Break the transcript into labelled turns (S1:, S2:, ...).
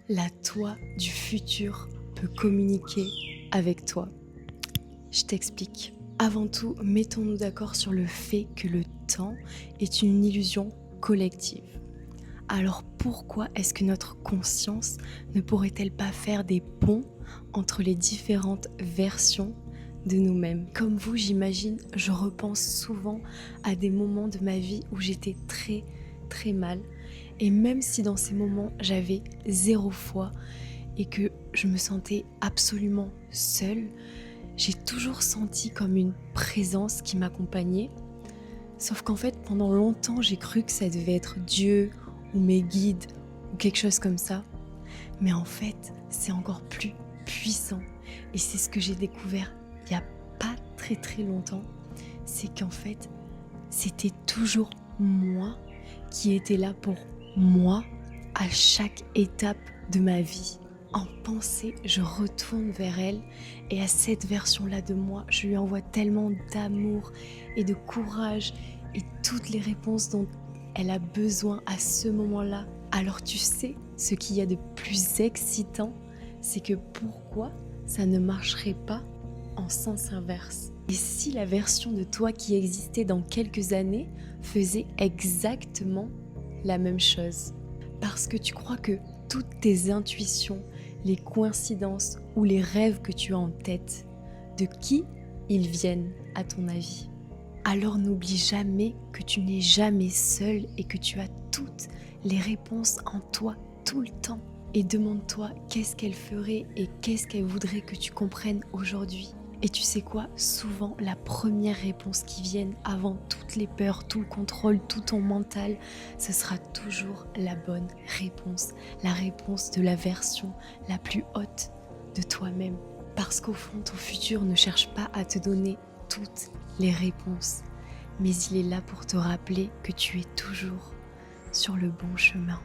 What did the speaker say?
S1: La toi du futur peut communiquer avec toi. Je t'explique. Avant tout, mettons-nous d'accord sur le fait que le temps est une illusion collective. Alors pourquoi est-ce que notre conscience ne pourrait-elle pas faire des ponts entre les différentes versions de nous-mêmes? Comme vous, j'imagine, je repense souvent à des moments de ma vie où j'étais très mal. Et même si dans ces moments j'avais zéro foi et que je me sentais absolument seule, j'ai toujours senti comme une présence qui m'accompagnait. Sauf qu'en fait, pendant longtemps, j'ai cru que ça devait être Dieu ou mes guides ou quelque chose comme ça. Mais en fait, c'est encore plus puissant. Et c'est ce que j'ai découvert il n'y a pas très longtemps. C'est qu'en fait, c'était toujours moi qui était là pour moi à chaque étape de ma vie. En pensée, je retourne vers elle et à cette version-là de moi, je lui envoie tellement d'amour et de courage et toutes les réponses dont elle a besoin à ce moment-là. Alors tu sais, ce qu'il y a de plus excitant, c'est que pourquoi ça ne marcherait pas en sens inverse? Et si la version de toi qui existait dans quelques années faisait exactement la même chose? Parce que tu crois que toutes tes intuitions, les coïncidences ou les rêves que tu as en tête, de qui ils viennent à ton avis? Alors n'oublie jamais que tu n'es jamais seul et que tu as toutes les réponses en toi tout le temps. Et demande-toi qu'est-ce qu'elle ferait et qu'est-ce qu'elle voudrait que tu comprennes aujourd'hui. Et tu sais quoi? Souvent, la première réponse qui vient avant toutes les peurs, tout le contrôle, tout ton mental, ce sera toujours la bonne réponse. La réponse de la version la plus haute de toi-même. Parce qu'au fond, ton futur ne cherche pas à te donner toutes les réponses. Mais il est là pour te rappeler que tu es toujours sur le bon chemin.